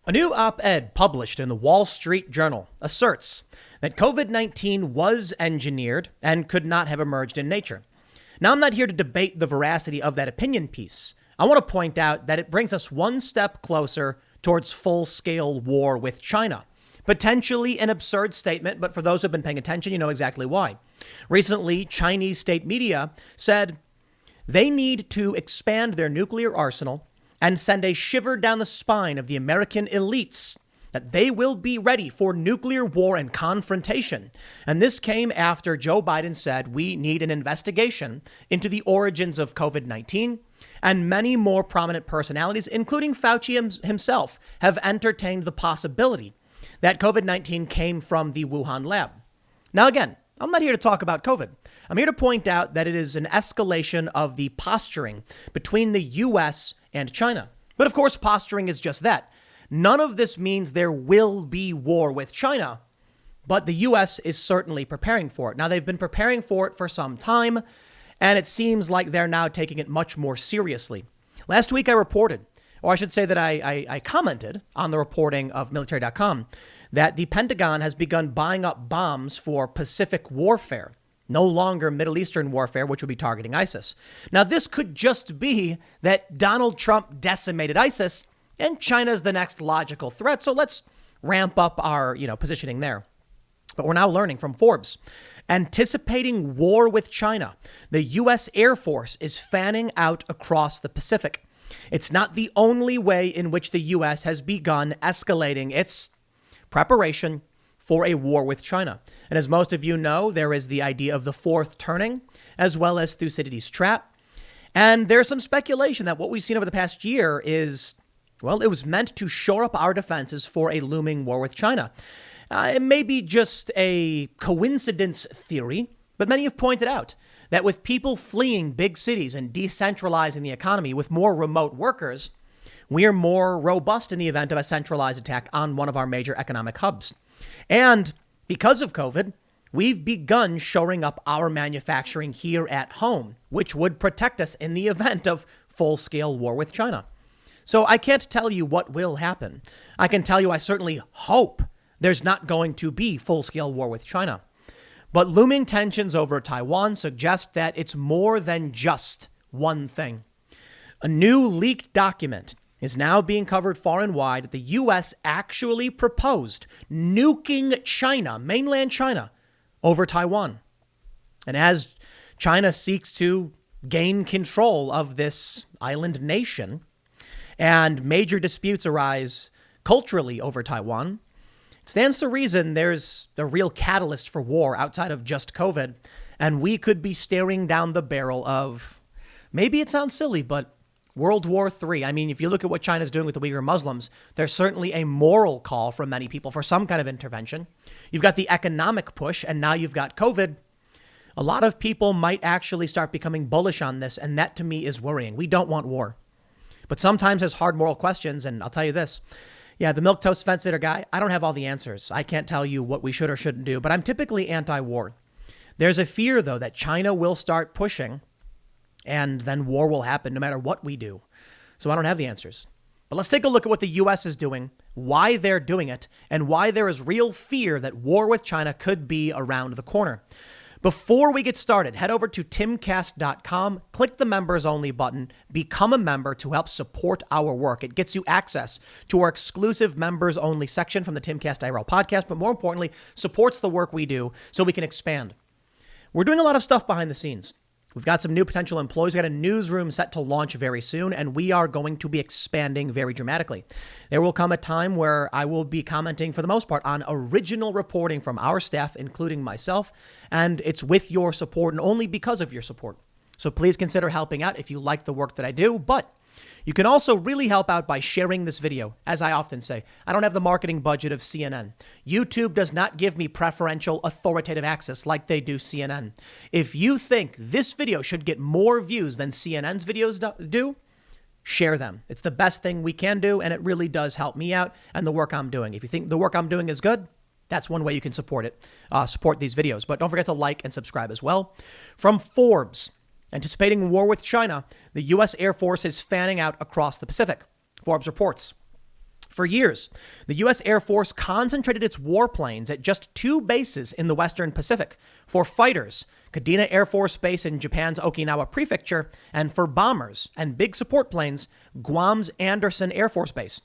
A new op-ed published in the Wall Street Journal asserts that COVID-19 was engineered and could not have emerged in nature. Now, I'm not here to debate the veracity of that opinion piece. I want to point out that it brings us one step closer towards full-scale war with China. Potentially an absurd statement, but for those who have been paying attention, you know exactly why. Recently, Chinese state media said they need to expand their nuclear arsenal and send a shiver down the spine of the American elites that they will be ready for nuclear war and confrontation. And this came after Joe Biden said we need an investigation into the origins of COVID-19, and many more prominent personalities, including Fauci himself, have entertained the possibility that COVID-19 came from the Wuhan lab. Now, again, I'm not here to talk about COVID. I'm here to point out that it is an escalation of the posturing between the U.S. and China. But of course, posturing is just that. None of this means there will be war with China, but the U.S. is certainly preparing for it. Now, they've been preparing for it for some time, and it seems like they're now taking it much more seriously. Last week, I reported, or I should say that I commented on the reporting of military.com that the Pentagon has begun buying up bombs for Pacific warfare, no longer Middle Eastern warfare, which would be targeting ISIS. Now, this could just be that Donald Trump decimated ISIS and China's the next logical threat. So let's ramp up our, positioning there. But we're now learning from Forbes. Anticipating war with China, the U.S. Air Force is fanning out across the Pacific. It's not the only way in which the U.S. has begun escalating its preparation for a war with China. And as most of you know, there is the idea of the fourth turning, as well as Thucydides' trap. And there's some speculation that what we've seen over the past year is, well, it was meant to shore up our defenses for a looming war with China. It may be just a coincidence theory, but many have pointed out that with people fleeing big cities and decentralizing the economy with more remote workers, we are more robust in the event of a centralized attack on one of our major economic hubs. And because of COVID, we've begun shoring up our manufacturing here at home, which would protect us in the event of full-scale war with China. So I can't tell you what will happen. I can tell you I certainly hope there's not going to be full-scale war with China. But looming tensions over Taiwan suggest that it's more than just one thing. A new leaked document is now being covered far and wide that the U.S. actually proposed nuking China, mainland China, over Taiwan. And as China seeks to gain control of this island nation and major disputes arise culturally over Taiwan, it stands to reason there's a real catalyst for war outside of just COVID, and we could be staring down the barrel of, maybe it sounds silly, but World War III. I mean, if you look at what China's doing with the Uyghur Muslims, there's certainly a moral call from many people for some kind of intervention. You've got the economic push, and now you've got COVID. A lot of people might actually start becoming bullish on this, and that to me is worrying. We don't want war. But sometimes there's hard moral questions, and I'll tell you this. Yeah, the milquetoast fence sitter guy, I don't have all the answers. I can't tell you what we should or shouldn't do, but I'm typically anti-war. There's a fear, though, that China will start pushing and then war will happen no matter what we do. So I don't have the answers. But let's take a look at what the U.S. is doing, why they're doing it, and why there is real fear that war with China could be around the corner. Before we get started, head over to timcast.com, click the members only button, become a member to help support our work. It gets you access to our exclusive members only section from the Timcast IRL podcast, but more importantly, supports the work we do so we can expand. We're doing a lot of stuff behind the scenes. We've got some new potential employees. We've got a newsroom set to launch very soon, and we are going to be expanding very dramatically. There will come a time where I will be commenting, for the most part, on original reporting from our staff, including myself, and it's with your support and only because of your support. So please consider helping out if you like the work that I do, but you can also really help out by sharing this video. As I often say, I don't have the marketing budget of CNN. YouTube does not give me preferential authoritative access like they do CNN. If you think this video should get more views than CNN's videos do, share them. It's the best thing we can do, and it really does help me out and the work I'm doing. If you think the work I'm doing is good, that's one way you can support it, support these videos. But don't forget to like and subscribe as well. From Forbes, anticipating war with China, the U.S. Air Force is fanning out across the Pacific. Forbes reports, For years, the U.S. Air Force concentrated its warplanes at just 2 bases in the Western Pacific. For fighters, Kadena Air Force Base in Japan's Okinawa Prefecture, and for bombers and big support planes, Guam's Andersen Air Force Base.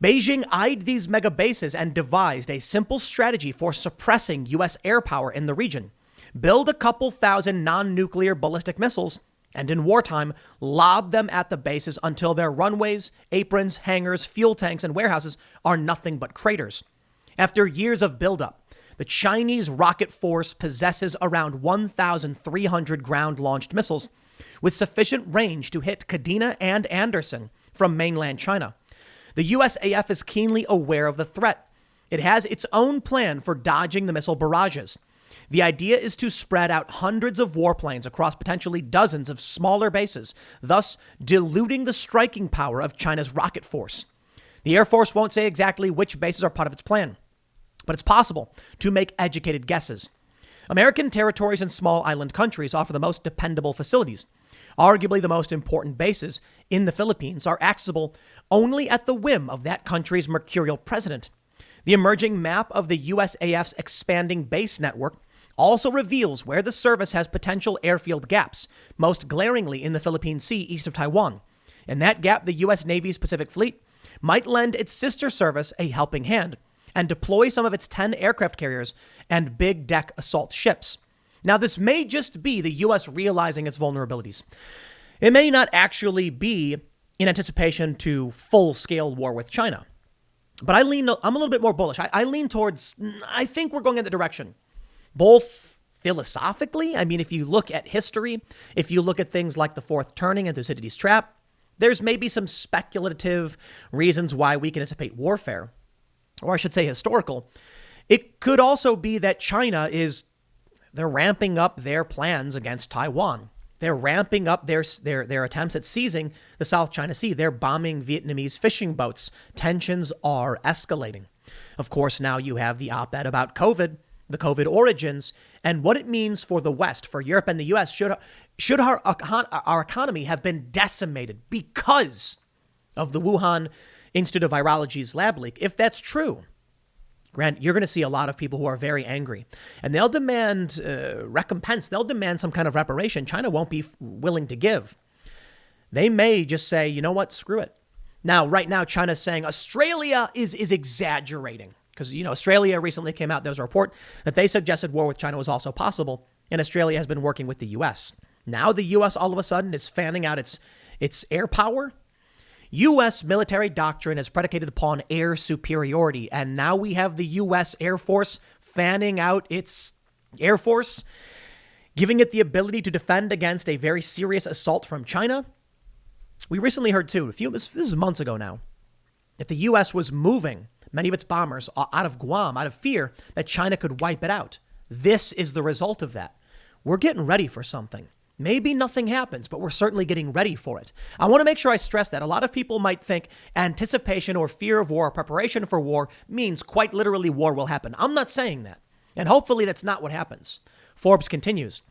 Beijing eyed these mega bases and devised a simple strategy for suppressing U.S. air power in the region. Build a couple thousand non-nuclear ballistic missiles, and in wartime, lob them at the bases until their runways, aprons, hangars, fuel tanks, and warehouses are nothing but craters. After years of buildup, the Chinese rocket force possesses around 1,300 ground-launched missiles with sufficient range to hit Kadena and Andersen from mainland China. The USAF is keenly aware of the threat. It has its own plan for dodging the missile barrages. The idea is to spread out hundreds of warplanes across potentially dozens of smaller bases, thus diluting the striking power of China's rocket force. The Air Force won't say exactly which bases are part of its plan, but it's possible to make educated guesses. American territories and small island countries offer the most dependable facilities. Arguably the most important bases in the Philippines are accessible only at the whim of that country's mercurial president. The emerging map of the USAF's expanding base network also reveals where the service has potential airfield gaps, most glaringly in the Philippine Sea east of Taiwan. In that gap, the U.S. Navy's Pacific Fleet might lend its sister service a helping hand and deploy some of its 10 aircraft carriers and big deck assault ships. Now, this may just be the U.S. realizing its vulnerabilities. It may not actually be in anticipation to full-scale war with China. But I'm a little bit more bullish. I lean towards, I think we're going in the direction. Both philosophically, I mean, if you look at history, if you look at things like the Fourth Turning and Thucydides' Trap, there's maybe some speculative reasons why we can anticipate warfare, or I should say historical. It could also be that China they're ramping up their plans against Taiwan. They're ramping up their attempts at seizing the South China Sea. They're bombing Vietnamese fishing boats. Tensions are escalating. Of course, now you have the op-ed about COVID, the COVID origins, and what it means for the West, for Europe and the U.S. Should our economy have been decimated because of the Wuhan Institute of Virology's lab leak? If that's true, Grant, you're going to see a lot of people who are very angry, and they'll demand recompense. They'll demand some kind of reparation China won't be willing to give. They may just say, you know what, screw it. Now, right now, China's saying Australia is exaggerating. Because, Australia recently came out, there was a report that they suggested war with China was also possible, and Australia has been working with the U.S. Now the U.S. all of a sudden is fanning out its air power. U.S. military doctrine is predicated upon air superiority, and now we have the U.S. Air Force fanning out its Air Force, giving it the ability to defend against a very serious assault from China. We recently heard, too, this is months ago now, that the U.S. was moving many of its bombers out of Guam, out of fear that China could wipe it out. This is the result of that. We're getting ready for something. Maybe nothing happens, but we're certainly getting ready for it. I want to make sure I stress that. A lot of people might think anticipation or fear of war or preparation for war means quite literally war will happen. I'm not saying that. And hopefully that's not what happens. Forbes continues.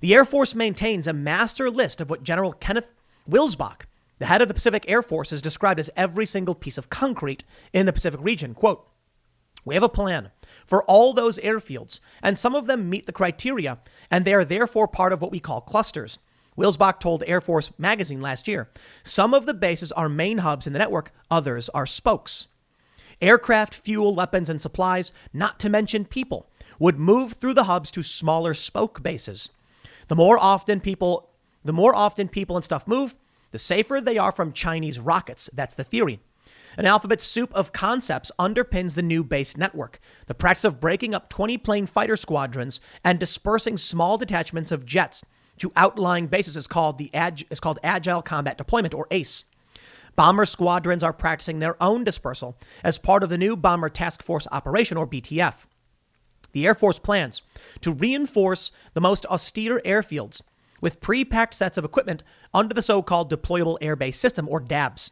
The Air Force maintains a master list of what General Kenneth Wilsbach, the head of the Pacific Air Force, has described as every single piece of concrete in the Pacific region. Quote, we have a plan for all those airfields, and some of them meet the criteria, and they are therefore part of what we call clusters. Wilsbach told Air Force magazine last year, some of the bases are main hubs in the network, others are spokes. Aircraft, fuel, weapons, and supplies, not to mention people, would move through the hubs to smaller spoke bases. The more often people and stuff move, the safer they are from Chinese rockets. That's the theory. An alphabet soup of concepts underpins the new base network. The practice of breaking up 20-plane fighter squadrons and dispersing small detachments of jets to outlying bases is called Agile Combat Deployment, or ACE. Bomber squadrons are practicing their own dispersal as part of the new Bomber Task Force Operation, or BTF. The Air Force plans to reinforce the most austere airfields with pre-packed sets of equipment under the so-called Deployable Air Base System, or DABS.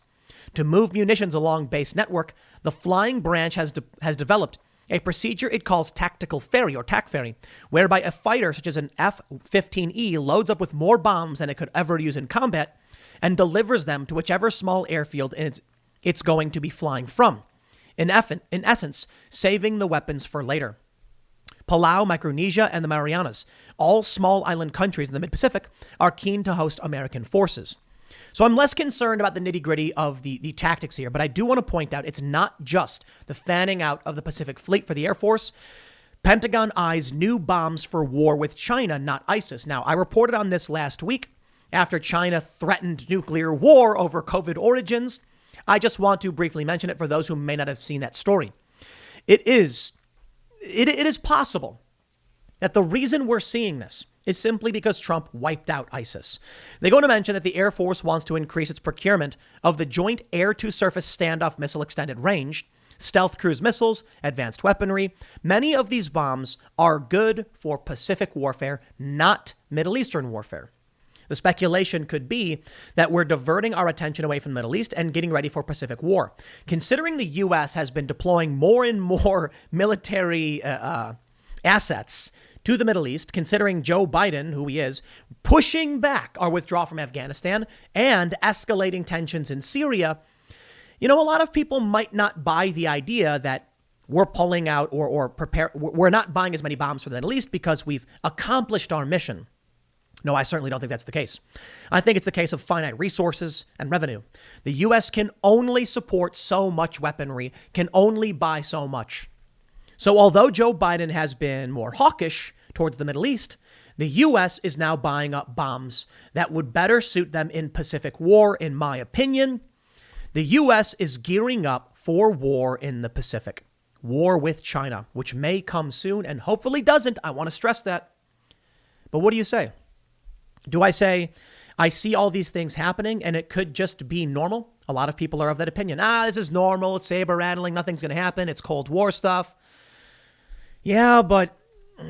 To move munitions along base network, the flying branch has developed a procedure it calls tactical ferry, or TAC ferry, whereby a fighter such as an F-15E loads up with more bombs than it could ever use in combat and delivers them to whichever small airfield it's going to be flying from. In essence, saving the weapons for later. Palau, Micronesia, and the Marianas, all small island countries in the mid-Pacific, are keen to host American forces. So I'm less concerned about the nitty-gritty of the tactics here, but I do want to point out it's not just the fanning out of the Pacific Fleet for the Air Force. Pentagon eyes new bombs for war with China, not ISIS. Now, I reported on this last week after China threatened nuclear war over COVID origins. I just want to briefly mention it for those who may not have seen that story. It is possible that the reason we're seeing this is simply because Trump wiped out ISIS. They go on to mention that the Air Force wants to increase its procurement of the Joint Air-to-Surface Standoff Missile Extended Range, stealth cruise missiles, advanced weaponry. Many of these bombs are good for Pacific warfare, not Middle Eastern warfare. The speculation could be that we're diverting our attention away from the Middle East and getting ready for Pacific War. Considering the U.S. has been deploying more and more military assets to the Middle East, considering Joe Biden, who he is, pushing back our withdrawal from Afghanistan and escalating tensions in Syria, a lot of people might not buy the idea that we're pulling out we're not buying as many bombs for the Middle East because we've accomplished our mission. No, I certainly don't think that's the case. I think it's the case of finite resources and revenue. The U.S. can only support so much weaponry, can only buy so much. So although Joe Biden has been more hawkish towards the Middle East, the U.S. is now buying up bombs that would better suit them in Pacific War, in my opinion. The U.S. is gearing up for war in the Pacific, war with China, which may come soon and hopefully doesn't. I want to stress that. But what do you say? Do I say I see all these things happening and it could just be normal? A lot of people are of that opinion. This is normal. It's saber rattling. Nothing's going to happen. It's Cold War stuff. Yeah, but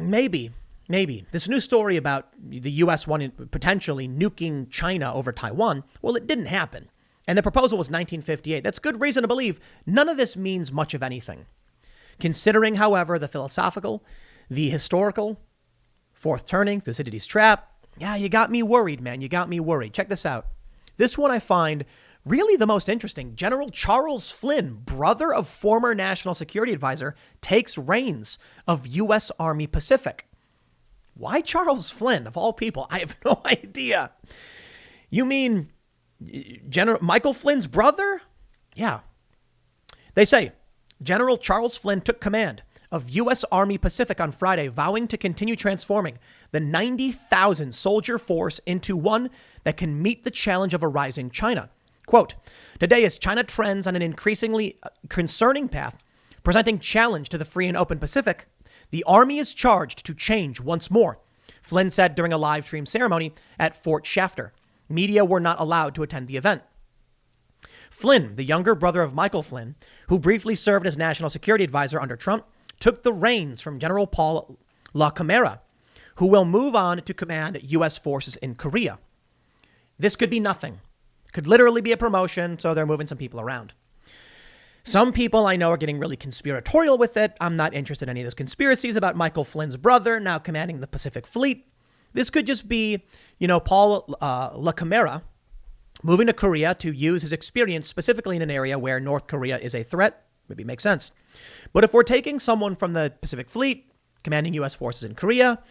maybe. This new story about the U.S. wanting potentially nuking China over Taiwan, well, it didn't happen. And the proposal was 1958. That's good reason to believe none of this means much of anything. Considering, however, the philosophical, the historical, fourth turning, Thucydides' trap, yeah, you got me worried, man. You got me worried. Check this out. This one I find really the most interesting. General Charles Flynn, brother of former National Security Advisor, takes reins of U.S. Army Pacific. Why Charles Flynn, of all people? I have no idea. You mean General Michael Flynn's brother? Yeah. They say General Charles Flynn took command of U.S. Army Pacific on Friday, vowing to continue transforming the 90,000 soldier force into one that can meet the challenge of a rising China. Quote, today as China trends on an increasingly concerning path, presenting challenge to the free and open Pacific, the Army is charged to change once more, Flynn said during a live stream ceremony at Fort Shafter. Media were not allowed to attend the event. Flynn, the younger brother of Michael Flynn, who briefly served as National Security Advisor under Trump, took the reins from General Paul LaCamera, who will move on to command U.S. forces in Korea. This could be nothing. Could literally be a promotion, so they're moving some people around. Some people I know are getting really conspiratorial with it. I'm not interested in any of those conspiracies about Michael Flynn's brother now commanding the Pacific Fleet. This could just be, Paul LaCamera moving to Korea to use his experience specifically in an area where North Korea is a threat. Maybe it makes sense. But if we're taking someone from the Pacific Fleet commanding U.S. forces in Korea,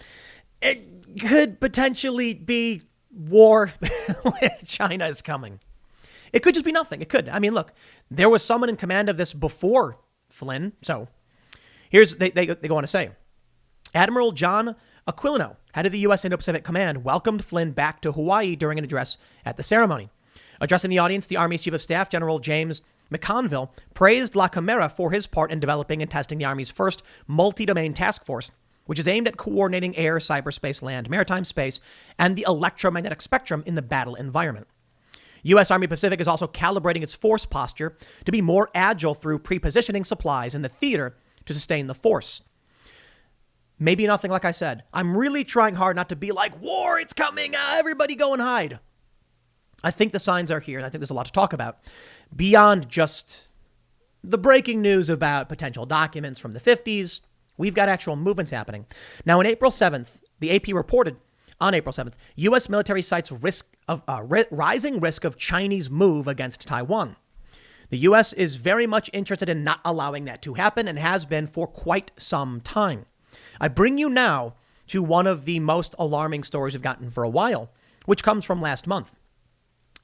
it could potentially be war with China is coming. It could just be nothing. It could. I mean, look, there was someone in command of this before Flynn. So here's they go on to say, Admiral John Aquilino, head of the U.S. Indo-Pacific Command, welcomed Flynn back to Hawaii during an address at the ceremony. Addressing the audience, the Army's Chief of Staff, General James McConville, praised LaCamera for his part in developing and testing the Army's first multi-domain task force, which is aimed at coordinating air, cyberspace, land, maritime space, and the electromagnetic spectrum in the battle environment. U.S. Army Pacific is also calibrating its force posture to be more agile through pre-positioning supplies in the theater to sustain the force. Maybe nothing, like I said. I'm really trying hard not to be like, war, it's coming, everybody go and hide. I think the signs are here, and I think there's a lot to talk about. Beyond just the breaking news about potential documents from the 50s, we've got actual movements happening. Now, on April 7th, the AP reported on April 7th, U.S. military cites rising risk of Chinese move against Taiwan. The U.S. is very much interested in not allowing that to happen and has been for quite some time. I bring you now to one of the most alarming stories we've gotten for a while, which comes from last month.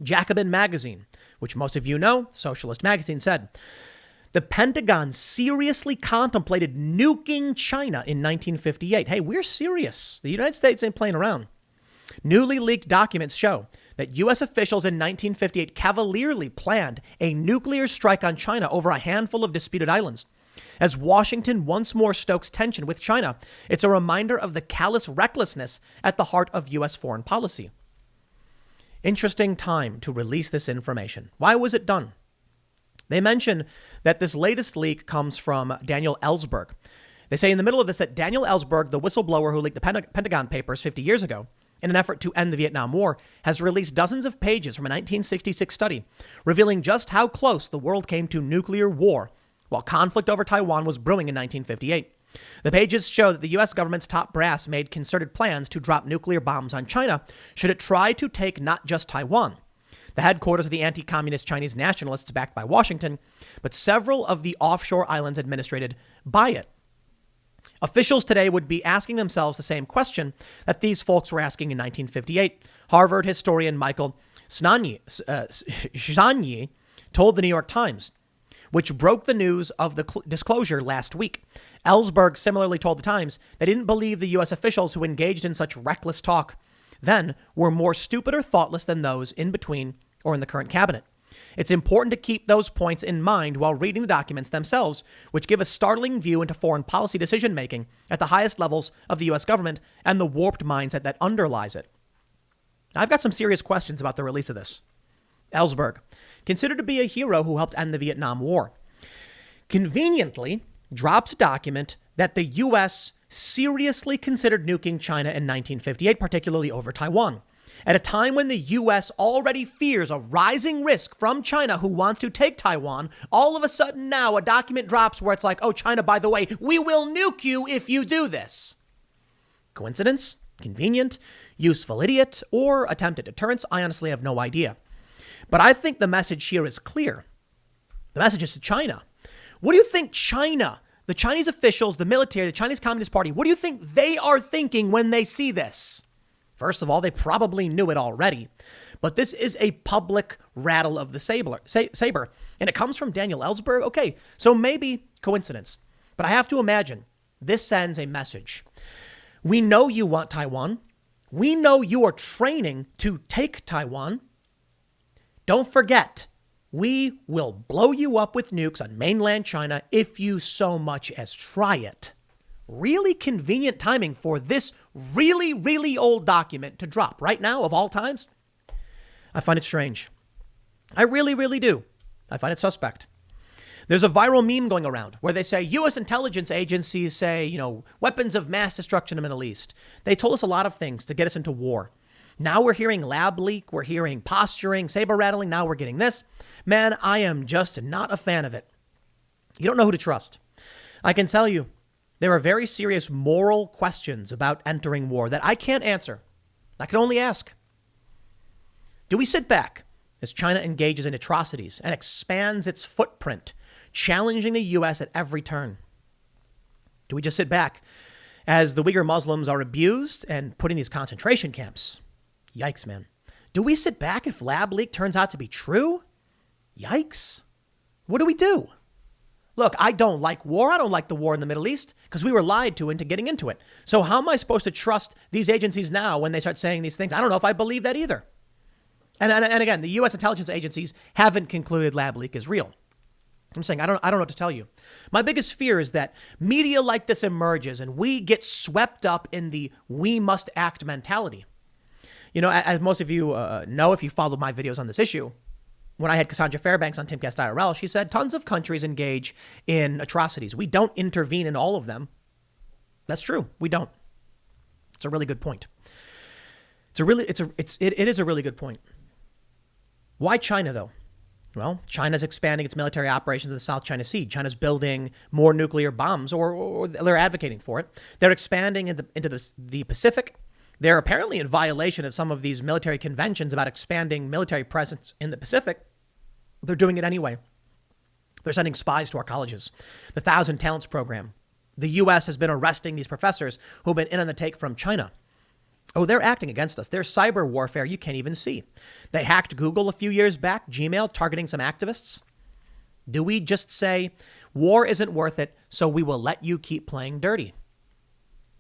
Jacobin Magazine, which most of you know, socialist magazine, said, the Pentagon seriously contemplated nuking China in 1958. Hey, we're serious. The United States ain't playing around. Newly leaked documents show that U.S. officials in 1958 cavalierly planned a nuclear strike on China over a handful of disputed islands. As Washington once more stokes tension with China, it's a reminder of the callous recklessness at the heart of U.S. foreign policy. Interesting time to release this information. Why was it done? They mention that this latest leak comes from Daniel Ellsberg. They say in the middle of this that Daniel Ellsberg, the whistleblower who leaked the Pentagon Papers 50 years ago, in an effort to end the Vietnam War, has released dozens of pages from a 1966 study revealing just how close the world came to nuclear war while conflict over Taiwan was brewing in 1958. The pages show that the U.S. government's top brass made concerted plans to drop nuclear bombs on China should it try to take not just Taiwan, the headquarters of the anti-communist Chinese nationalists backed by Washington, but several of the offshore islands administered by it. Officials today would be asking themselves the same question that these folks were asking in 1958. Harvard historian Michael Szanyi told the New York Times, which broke the news of the disclosure last week. Ellsberg similarly told the Times they didn't believe the U.S. officials who engaged in such reckless talk then were more stupid or thoughtless than those in between or in the current cabinet. It's important to keep those points in mind while reading the documents themselves, which give a startling view into foreign policy decision-making at the highest levels of the U.S. government and the warped mindset that underlies it. I've got some serious questions about the release of this. Ellsberg, considered to be a hero who helped end the Vietnam War, conveniently drops a document that the U.S. seriously considered nuking China in 1958, particularly over Taiwan. At a time when the U.S. already fears a rising risk from China who wants to take Taiwan, all of a sudden now a document drops where it's like, oh, China, by the way, we will nuke you if you do this. Coincidence? Convenient? Useful idiot? Or attempted deterrence? I honestly have no idea. But I think the message here is clear. The message is to China. What do you think China, the Chinese officials, the military, the Chinese Communist Party, what do you think they are thinking when they see this? First of all, they probably knew it already, but this is a public rattle of the saber, and it comes from Daniel Ellsberg. Okay, so maybe coincidence, but I have to imagine this sends a message. We know you want Taiwan. We know you are training to take Taiwan. Don't forget, we will blow you up with nukes on mainland China if you so much as try it. Really convenient timing for this really, really old document to drop right now of all times. I find it strange. I really, really do. I find it suspect. There's a viral meme going around where they say U.S. intelligence agencies say, weapons of mass destruction in the Middle East. They told us a lot of things to get us into war. Now we're hearing lab leak. We're hearing posturing, saber rattling. Now we're getting this. Man, I am just not a fan of it. You don't know who to trust. I can tell you, there are very serious moral questions about entering war that I can't answer. I can only ask. Do we sit back as China engages in atrocities and expands its footprint, challenging the U.S. at every turn? Do we just sit back as the Uyghur Muslims are abused and put in these concentration camps? Yikes, man. Do we sit back if lab leak turns out to be true? Yikes. What do we do? Look, I don't like war. I don't like the war in the Middle East because we were lied to into getting into it. So how am I supposed to trust these agencies now when they start saying these things? I don't know if I believe that either. And again, the U.S. intelligence agencies haven't concluded lab leak is real. I'm saying I don't know what to tell you. My biggest fear is that media like this emerges and we get swept up in the we must act mentality. As most of you know, if you followed my videos on this issue, when I had Cassandra Fairbanks on Timcast IRL, she said tons of countries engage in atrocities. We don't intervene in all of them. That's true. We don't. It's a really good point. It is a really good point. Why China, though? Well, China's expanding its military operations in the South China Sea. China's building more nuclear bombs, or they're advocating for it. They're expanding into the Pacific. They're apparently in violation of some of these military conventions about expanding military presence in the Pacific. They're doing it anyway. They're sending spies to our colleges. The Thousand Talents program. The U.S. has been arresting these professors who've been in on the take from China. Oh, they're acting against us. There's cyber warfare you can't even see. They hacked Google a few years back, Gmail, targeting some activists. Do we just say, war isn't worth it, so we will let you keep playing dirty?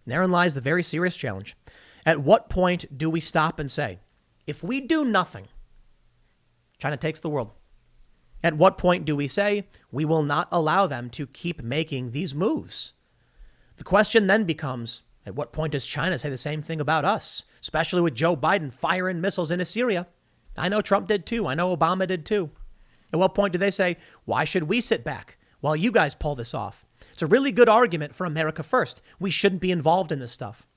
Therein lies the very serious challenge. At what point do we stop and say, if we do nothing, China takes the world? At what point do we say, we will not allow them to keep making these moves? The question then becomes, at what point does China say the same thing about us, especially with Joe Biden firing missiles into Syria? I know Trump did too. I know Obama did too. At what point do they say, why should we sit back while you guys pull this off? It's a really good argument for America first. We shouldn't be involved in this stuff.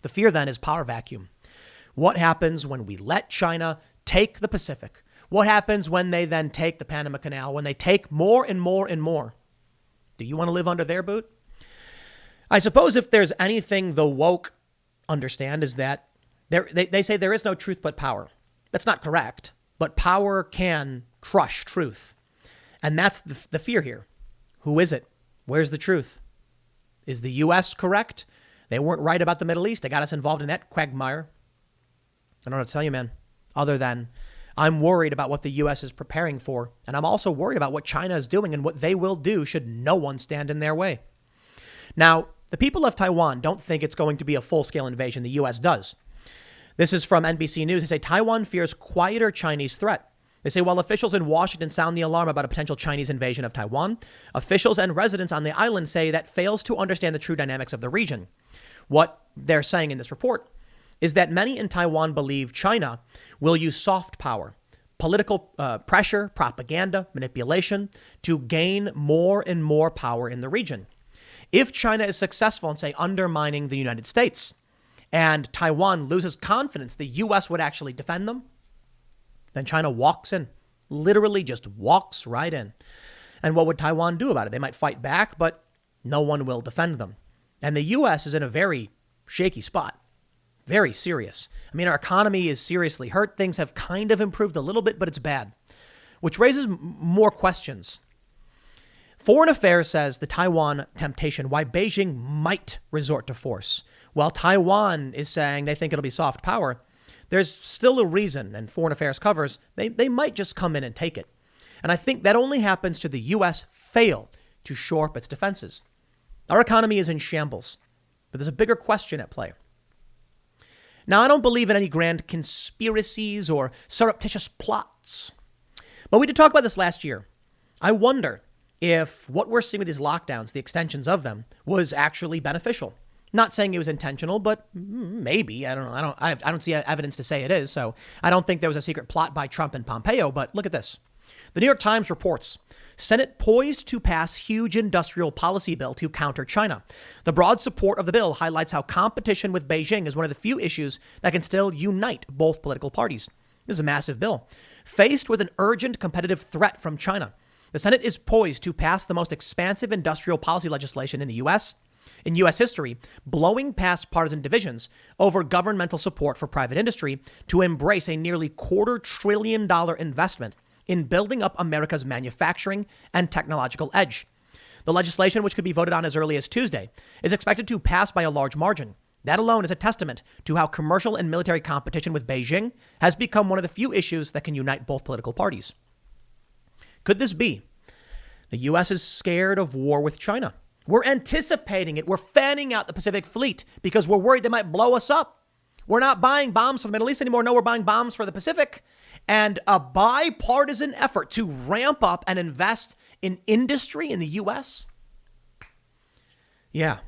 The fear then is power vacuum. What happens when we let China take the Pacific? What happens when they then take the Panama Canal, when they take more and more and more? Do you want to live under their boot? I suppose if there's anything the woke understand is that they say there is no truth but power. That's not correct, but power can crush truth. And that's the fear here. Who is it? Where's the truth? Is the U.S. correct? They weren't right about the Middle East. They got us involved in that quagmire. I don't know what to tell you, man, other than I'm worried about what the U.S. is preparing for. And I'm also worried about what China is doing and what they will do should no one stand in their way. Now, the people of Taiwan don't think it's going to be a full-scale invasion. The U.S. does. This is from NBC News. They say Taiwan fears quieter Chinese threat. They say while officials in Washington sound the alarm about a potential Chinese invasion of Taiwan, officials and residents on the island say that fails to understand the true dynamics of the region. What they're saying in this report is that many in Taiwan believe China will use soft power, political pressure, propaganda, manipulation to gain more and more power in the region. If China is successful in, say, undermining the United States and Taiwan loses confidence the U.S. would actually defend them, then China walks in, literally just walks right in. And what would Taiwan do about it? They might fight back, but no one will defend them. And the U.S. is in a very shaky spot, very serious. I mean, our economy is seriously hurt. Things have kind of improved a little bit, but it's bad, which raises more questions. Foreign Affairs says the Taiwan temptation, why Beijing might resort to force. While Taiwan is saying they think it'll be soft power, there's still a reason, and Foreign Affairs covers, they might just come in and take it. And I think that only happens to the U.S. fail to shore up its defenses. Our economy is in shambles, but there's a bigger question at play. Now, I don't believe in any grand conspiracies or surreptitious plots, but we did talk about this last year. I wonder if what we're seeing with these lockdowns, the extensions of them, was actually beneficial. Not saying it was intentional, but maybe. I don't know. I don't see evidence to say it is. So I don't think there was a secret plot by Trump and Pompeo. But look at this. The New York Times reports Senate poised to pass huge industrial policy bill to counter China. The broad support of the bill highlights how competition with Beijing is one of the few issues that can still unite both political parties. This is a massive bill. Faced with an urgent competitive threat from China, the Senate is poised to pass the most expansive industrial policy legislation in the U.S. in U.S. history, blowing past partisan divisions over governmental support for private industry to embrace a nearly $250 billion investment in building up America's manufacturing and technological edge. The legislation, which could be voted on as early as Tuesday, is expected to pass by a large margin. That alone is a testament to how commercial and military competition with Beijing has become one of the few issues that can unite both political parties. Could this be? The U.S. is scared of war with China. We're anticipating it. We're fanning out the Pacific Fleet because we're worried they might blow us up. We're not buying bombs for the Middle East anymore. No, we're buying bombs for the Pacific. And a bipartisan effort to ramp up and invest in industry in the U.S. Yeah.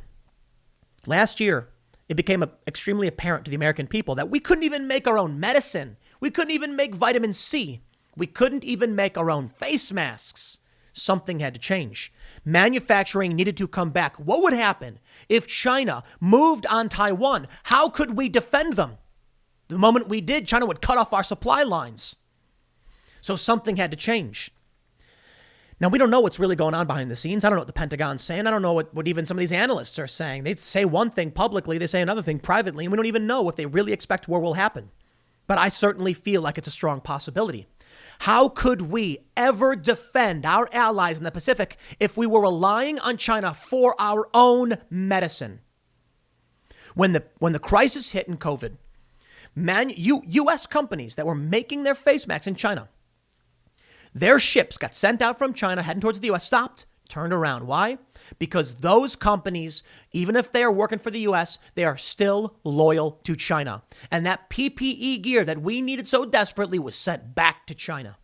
Last year, it became extremely apparent to the American people that we couldn't even make our own medicine. We couldn't even make vitamin C. We couldn't even make our own face masks. Something had to change. Manufacturing needed to come back. What would happen if China moved on Taiwan? How could we defend them? The moment we did, China would cut off our supply lines. So something had to change. Now, we don't know what's really going on behind the scenes. I don't know what the Pentagon's saying. I don't know what even some of these analysts are saying. They say one thing publicly, they say another thing privately, and we don't even know if they really expect war will happen. But I certainly feel like it's a strong possibility. How could we ever defend our allies in the Pacific if we were relying on China for our own medicine? When the crisis hit in COVID, U.S. companies that were making their face masks in China, their ships got sent out from China heading towards the U.S., stopped, turned around. Why? Because those companies, even if they are working for the U.S., they are still loyal to China. And that PPE gear that we needed so desperately was sent back to China.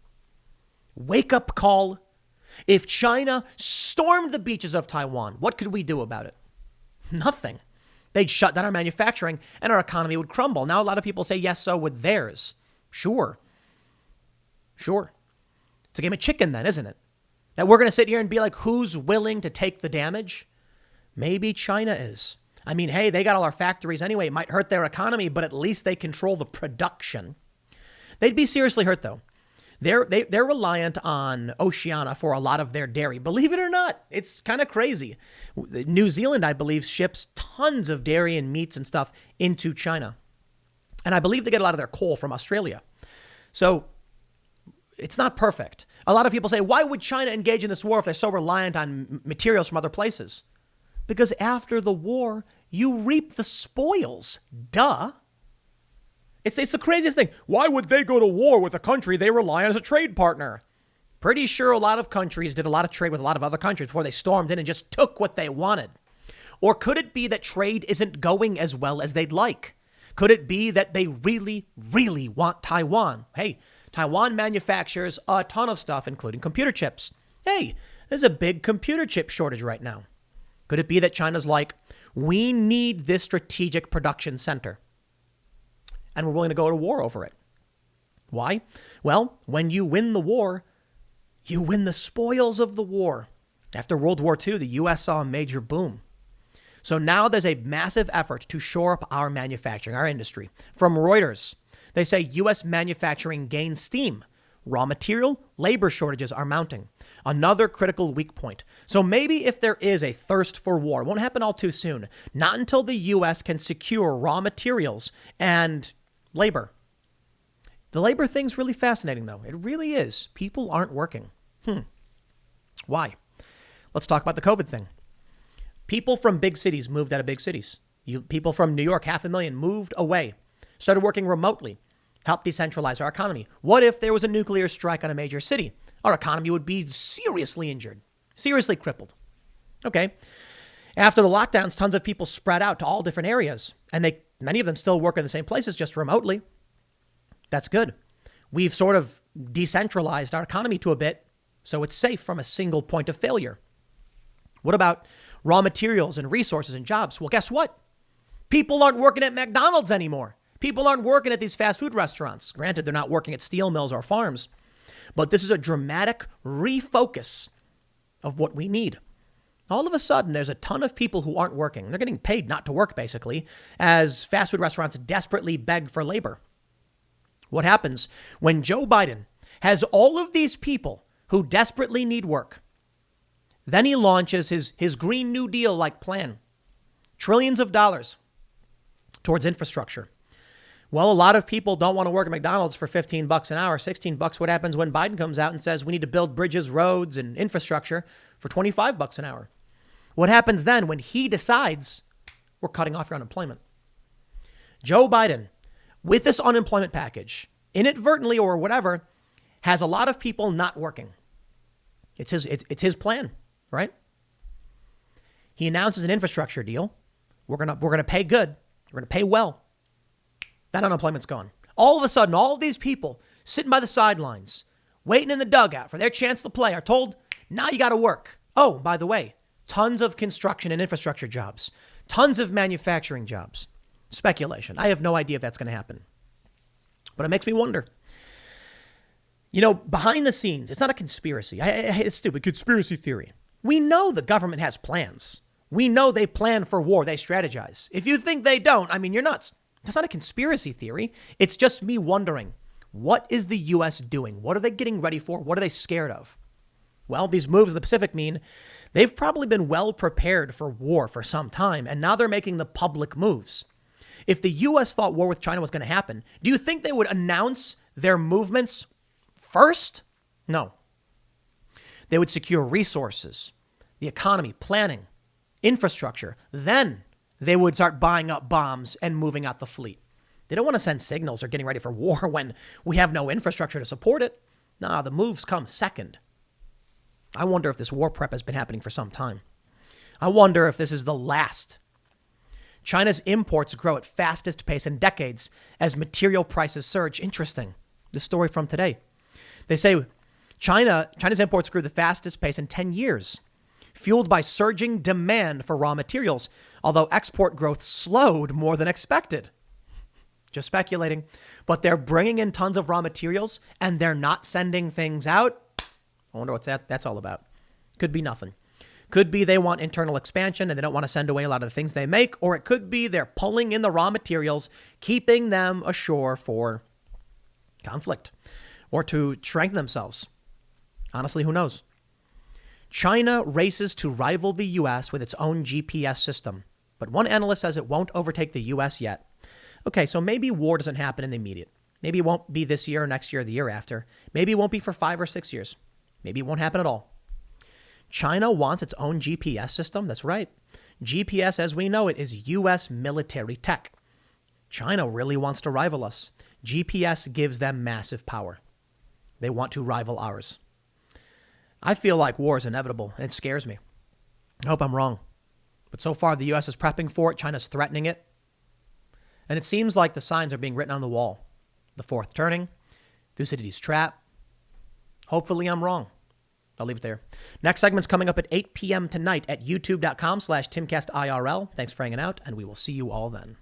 Wake up call. If China stormed the beaches of Taiwan, what could we do about it? Nothing. They'd shut down our manufacturing and our economy would crumble. Now a lot of people say, yes, so would theirs. Sure. It's a game of chicken then, isn't it? That we're going to sit here and be like, who's willing to take the damage? Maybe China is. I mean, hey, they got all our factories anyway. It might hurt their economy, but at least they control the production. They'd be seriously hurt, though. They're reliant on Oceania for a lot of their dairy. Believe it or not, it's kind of crazy. New Zealand, I believe, ships tons of dairy and meats and stuff into China. And I believe they get a lot of their coal from Australia. So it's not perfect. A lot of people say, why would China engage in this war if they're so reliant on materials from other places? Because after the war, you reap the spoils. Duh. It's the craziest thing. Why would they go to war with a country they rely on as a trade partner? Pretty sure a lot of countries did a lot of trade with a lot of other countries before they stormed in and just took what they wanted. Or could it be that trade isn't going as well as they'd like? Could it be that they really, really want Taiwan? Hey, Taiwan manufactures a ton of stuff, including computer chips. Hey, there's a big computer chip shortage right now. Could it be that China's like, we need this strategic production center, and we're willing to go to war over it? Why? Well, when you win the war, you win the spoils of the war. After World War II, the U.S. saw a major boom. So now there's a massive effort to shore up our manufacturing, our industry. From Reuters, they say U.S. manufacturing gains steam. Raw material, labor shortages are mounting. Another critical weak point. So maybe if there is a thirst for war, it won't happen all too soon. Not until the U.S. can secure raw materials and labor. The labor thing's really fascinating, though. It really is. People aren't working. Why? Let's talk about the COVID thing. People from big cities moved out of big cities. People from New York, 500,000, moved away, started working remotely, helped decentralize our economy. What if there was a nuclear strike on a major city? Our economy would be seriously injured, seriously crippled. Okay. After the lockdowns, tons of people spread out to all different areas, and many of them still work in the same places, just remotely. That's good. We've sort of decentralized our economy to a bit, so it's safe from a single point of failure. What about raw materials and resources and jobs? Well, guess what? People aren't working at McDonald's anymore. People aren't working at these fast food restaurants. Granted, they're not working at steel mills or farms, but this is a dramatic refocus of what we need. All of a sudden, there's a ton of people who aren't working. They're getting paid not to work, basically, as fast food restaurants desperately beg for labor. What happens when Joe Biden has all of these people who desperately need work? Then he launches his Green New Deal-like plan. Trillions of dollars towards infrastructure. Well, a lot of people don't want to work at McDonald's for $15 an hour, $16. What happens when Biden comes out and says we need to build bridges, roads, and infrastructure for $25 an hour? What happens then when he decides we're cutting off your unemployment? Joe Biden, with this unemployment package, inadvertently or whatever, has a lot of people not working. It's his plan, right? He announces an infrastructure deal. We're gonna pay good. We're gonna pay well. That unemployment's gone. All of a sudden, all of these people sitting by the sidelines, waiting in the dugout for their chance to play, are told, now you got to work. Oh, by the way, tons of construction and infrastructure jobs, tons of manufacturing jobs. Speculation. I have no idea if that's going to happen. But it makes me wonder. You know, behind the scenes, it's not a conspiracy. It's stupid conspiracy theory. We know the government has plans. We know they plan for war. They strategize. If you think they don't, I mean, you're nuts. That's not a conspiracy theory. It's just me wondering, what is the U.S. doing? What are they getting ready for? What are they scared of? Well, these moves in the Pacific mean they've probably been well prepared for war for some time, and now they're making the public moves. If the U.S. thought war with China was going to happen, do you think they would announce their movements first? No. They would secure resources, the economy, planning, infrastructure. Then they would start buying up bombs and moving out the fleet. They don't want to send signals or getting ready for war when we have no infrastructure to support it. Nah, the moves come second. I wonder if this war prep has been happening for some time. I wonder if this is the last. China's imports grow at fastest pace in decades as material prices surge. Interesting. This story from today. They say China's imports grew the fastest pace in 10 years, fueled by surging demand for raw materials, although export growth slowed more than expected. Just speculating. But they're bringing in tons of raw materials and they're not sending things out. I wonder what that's all about. Could be nothing. Could be they want internal expansion and they don't want to send away a lot of the things they make. Or it could be they're pulling in the raw materials, keeping them ashore for conflict or to strengthen themselves. Honestly, who knows? China races to rival the U.S. with its own GPS system. But one analyst says it won't overtake the U.S. yet. Okay, so maybe war doesn't happen in the immediate. Maybe it won't be this year or next year or the year after. Maybe it won't be for 5 or 6 years. Maybe it won't happen at all. China wants its own GPS system. That's right. GPS, as we know it, is U.S. military tech. China really wants to rival us. GPS gives them massive power. They want to rival ours. I feel like war is inevitable, and it scares me. I hope I'm wrong. But so far, the U.S. is prepping for it. China's threatening it. And it seems like the signs are being written on the wall. The fourth turning, Thucydides' trap. Hopefully I'm wrong. I'll leave it there. Next segment's coming up at 8 p.m. tonight at youtube.com/TimcastIRL. Thanks for hanging out, and we will see you all then.